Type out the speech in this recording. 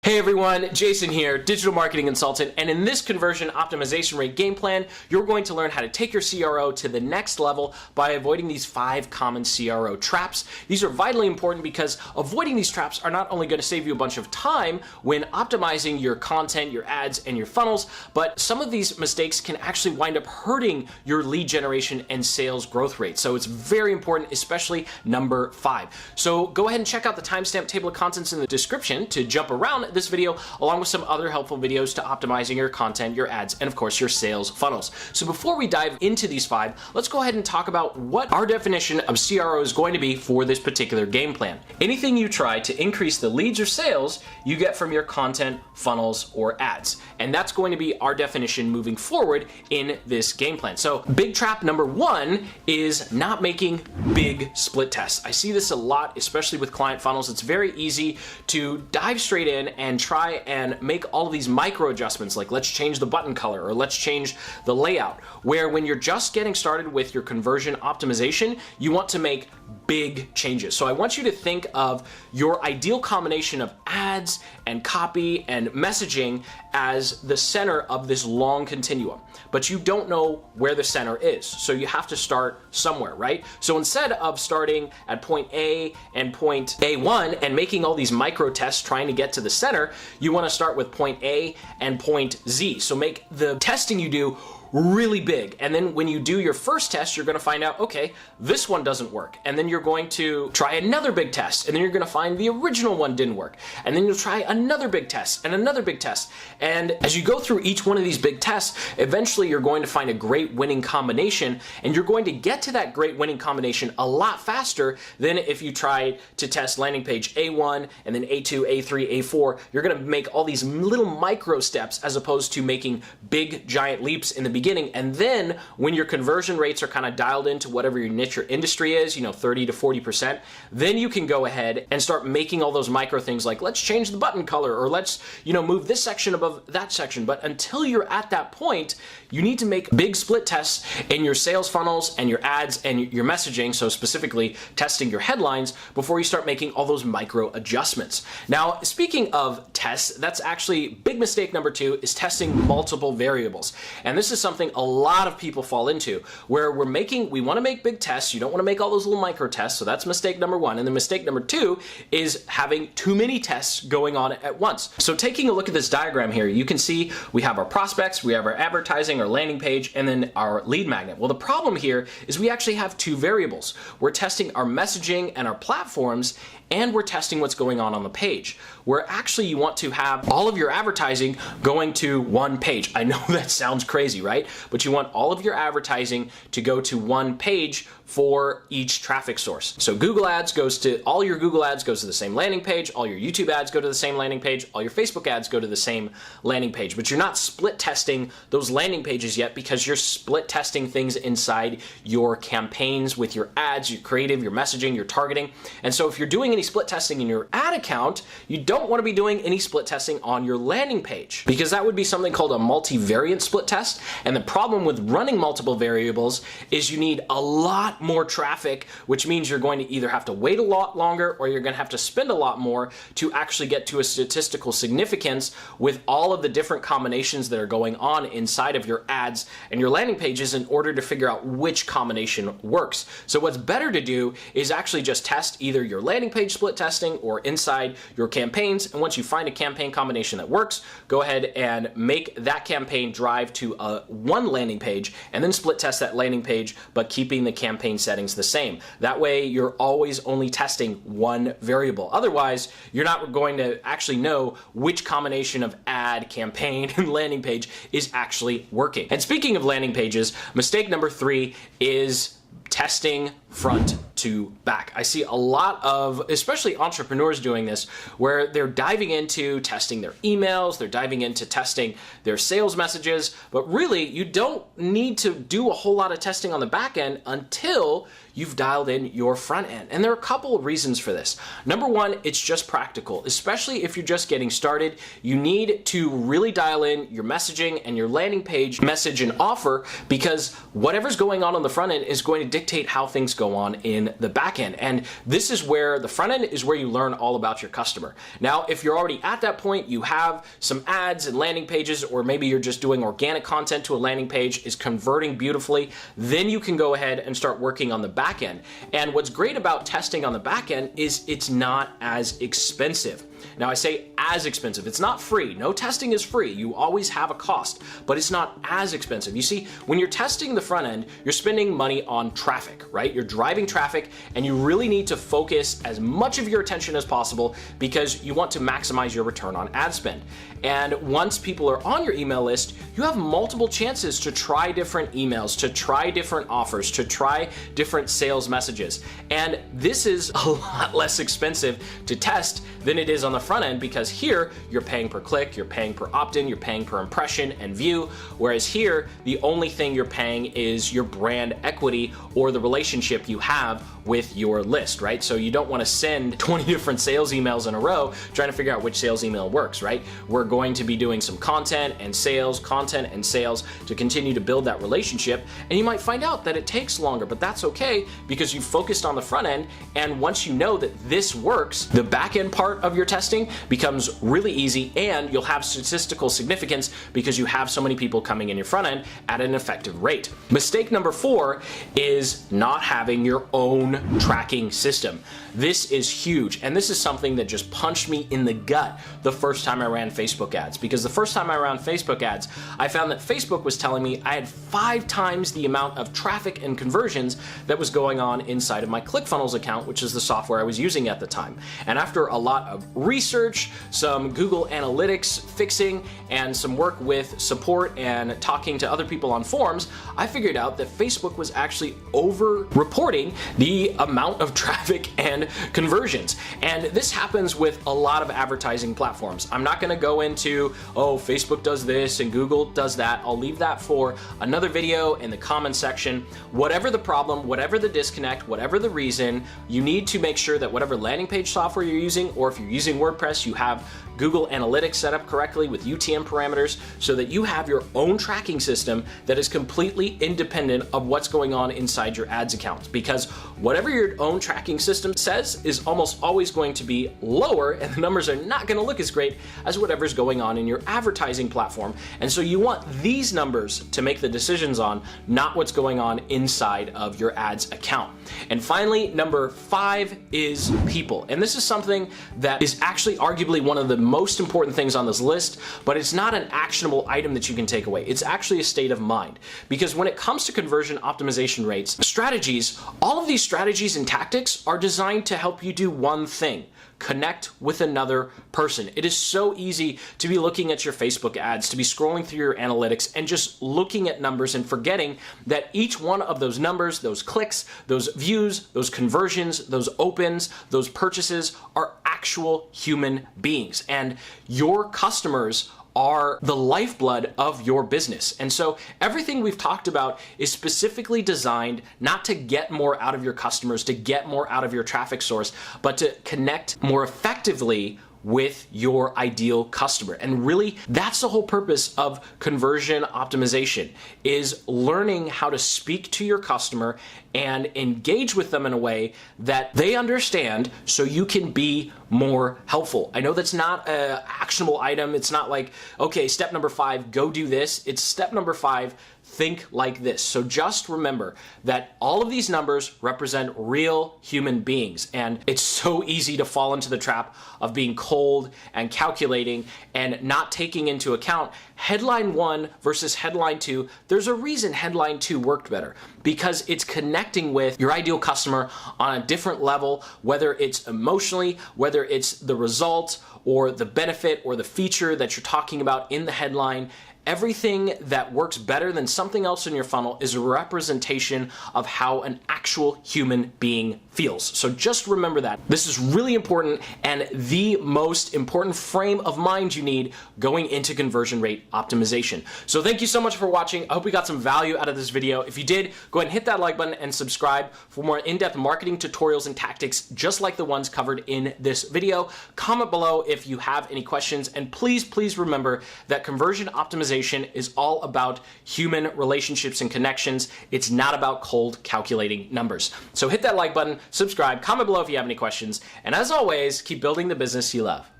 Hey everyone, Jason here, digital marketing consultant, and in this conversion optimization rate game plan, you're going to learn how to take your CRO to the next level by avoiding these 5 common CRO traps. These are vitally important because avoiding these traps are not only going to save you a bunch of time when optimizing your content, your ads, and your funnels, but some of these mistakes can actually wind up hurting your lead generation and sales growth rate. So it's very important, especially number 5. So go ahead and check out the timestamp table of contents in the description to jump around this video, along with some other helpful videos to optimizing your content, your ads, and of course your sales funnels. So before we dive into these 5, let's go ahead and talk about what our definition of CRO is going to be for this particular game plan. Anything you try to increase the leads or sales you get from your content, funnels, or ads. And that's going to be our definition moving forward in this game plan. So big trap number 1 is not making big split tests. I see this a lot, especially with client funnels. It's very easy to dive straight in and try and make all of these micro adjustments, like let's change the button color or let's change the layout, where when you're just getting started with your conversion optimization, you want to make big changes. So I want you to think of your ideal combination of ads and copy and messaging as the center of this long continuum, but you don't know where the center is. So you have to start somewhere, right? So instead of starting at point A and point A1 and making all these micro tests trying to get to the center, you want to start with point A and point Z. So make the testing you do really big. And then when you do your first test, you're going to find out, okay, this one doesn't work. And then you're going to try another big test. And then you're going to find the original one didn't work. And then you'll try another big test and another big test. And as you go through each one of these big tests, eventually you're going to find a great winning combination. And you're going to get to that great winning combination a lot faster than if you try to test landing page A1 and then A2, A3, A4. You're going to make all these little micro steps as opposed to making big giant leaps in the beginning. And then when your conversion rates are kind of dialed into whatever your niche or industry is, 30 to 40%, then you can go ahead and start making all those micro things like let's change the button color or let's, move this section above that section. But until you're at that point, you need to make big split tests in your sales funnels and your ads and your messaging. So specifically testing your headlines before you start making all those micro adjustments. Now, speaking of tests, that's actually big mistake number 2 is testing multiple variables. And this is something a lot of people fall into where we want to make big tests. You don't want to make all those little micro tests. So that's mistake number 1. And then mistake number 2 is having too many tests going on at once. So taking a look at this diagram here, you can see we have our prospects, we have our advertising, our landing page, and then our lead magnet. Well, the problem here is we actually have 2 variables. We're testing our messaging and our platforms, and we're testing what's going on the page, where actually you want to have all of your advertising going to one page. I know that sounds crazy, right? But you want all of your advertising to go to one page for each traffic source. So all your Google ads goes to the same landing page, all your YouTube ads go to the same landing page, all your Facebook ads go to the same landing page, but you're not split testing those landing pages yet because you're split testing things inside your campaigns with your ads, your creative, your messaging, your targeting. And so if you're doing any split testing in your ad account, you don't want to be doing any split testing on your landing page because that would be something called a multivariate split test. And the problem with running multiple variables is you need a lot more traffic, which means you're going to either have to wait a lot longer or you're going to have to spend a lot more to actually get to a statistical significance with all of the different combinations that are going on inside of your ads and your landing pages in order to figure out which combination works. So what's better to do is actually just test either your landing page split testing or inside your campaigns. And once you find a campaign combination that works, go ahead and make that campaign drive to one landing page and then split test that landing page, but keeping the campaign settings the same. That way you're always only testing one variable. Otherwise, you're not going to actually know which combination of ad, campaign, and landing page is actually working. And speaking of landing pages, mistake number 3 is testing front to back. I see a lot of, especially entrepreneurs doing this, where they're diving into testing their emails, they're diving into testing their sales messages, but really you don't need to do a whole lot of testing on the back end until you've dialed in your front end. And there are a couple of reasons for this. Number one, it's just practical, especially if you're just getting started. You need to really dial in your messaging and your landing page message and offer, because whatever's going on the front end is going to dictate how things go on in the back end. And this is where the front end is where you learn all about your customer. Now, if you're already at that point, you have some ads and landing pages, or maybe you're just doing organic content to a landing page, is converting beautifully, then you can go ahead and start working on the back end. And what's great about testing on the back end is it's not as expensive. Now, I say as expensive. It's not free. No testing is free. You always have a cost, but it's not as expensive. You see, when you're testing the front end, you're spending money on traffic, right? You're driving traffic, and you really need to focus as much of your attention as possible because you want to maximize your return on ad spend. And once people are on your email list, you have multiple chances to try different emails, to try different offers, to try different sales messages. And this is a lot less expensive to test than it is on the front end, because here you're paying per click, you're paying per opt-in, you're paying per impression and view, whereas here the only thing you're paying is your brand equity or the relationship you have with your list, right? So you don't want to send 20 different sales emails in a row trying to figure out which sales email works, right? We're going to be doing some content and sales to continue to build that relationship, and you might find out that it takes longer, but that's okay because you focused on the front end. And once you know that this works, the back end part of your testing becomes really easy, and you'll have statistical significance because you have so many people coming in your front end at an effective rate. Mistake number 4 is not having your own tracking system. This is huge, and this is something that just punched me in the gut the first time I ran Facebook ads, because the first time I ran Facebook ads, I found that Facebook was telling me I had 5 times the amount of traffic and conversions that was going on inside of my ClickFunnels account, which is the software I was using at the time. And after a lot of research, some Google Analytics fixing, and some work with support and talking to other people on forums, I figured out that Facebook was actually over-reporting the amount of traffic and conversions. And this happens with a lot of advertising platforms. I'm not going to go into, oh, Facebook does this and Google does that. I'll leave that for another video in the comment section. Whatever the problem, whatever the disconnect, whatever the reason, you need to make sure that whatever landing page software you're using, or if you're using WordPress, you have Google Analytics set up correctly with UTM parameters so that you have your own tracking system that is completely independent of what's going on inside your ads account. Because whatever your own tracking system says is almost always going to be lower, and the numbers are not going to look as great as whatever's going on in your advertising platform. And so you want these numbers to make the decisions on, not what's going on inside of your ads account. And finally, number 5 is people. And this is something that is actually arguably one of the most important things on this list, but it's not an actionable item that you can take away. It's actually a state of mind. Because when it comes to conversion optimization rates, strategies, all of these strategies and tactics are designed to help you do one thing: connect with another person. It is so easy to be looking at your Facebook ads, to be scrolling through your analytics and just looking at numbers and forgetting that each one of those numbers, those clicks, those views, those conversions, those opens, those purchases are actual human beings. And your customers are the lifeblood of your business. And so everything we've talked about is specifically designed not to get more out of your customers, to get more out of your traffic source, but to connect more effectively with your ideal customer. And really, that's the whole purpose of conversion optimization, is learning how to speak to your customer and engage with them in a way that they understand so you can be more helpful. I know that's not an actionable item. It's not like, okay, step number 5, go do this. It's step number 5, think like this. So just remember that all of these numbers represent real human beings, and it's so easy to fall into the trap of being cold and calculating and not taking into account headline 1 versus headline 2. There's a reason headline 2 worked better, because it's connecting with your ideal customer on a different level, whether it's emotionally, whether it's the result or the benefit or the feature that you're talking about in the headline. everything that works better than something else in your funnel is a representation of how an actual human being feels. So just remember that. This is really important and the most important frame of mind you need going into conversion rate optimization. So thank you so much for watching. I hope you got some value out of this video. If you did, go ahead and hit that like button and subscribe for more in-depth marketing tutorials and tactics just like the ones covered in this video. Comment below if you have any questions, and please remember that conversion optimization is all about human relationships and connections. It's not about cold calculating numbers. So hit that like button, subscribe, comment below if you have any questions, and as always, keep building the business you love.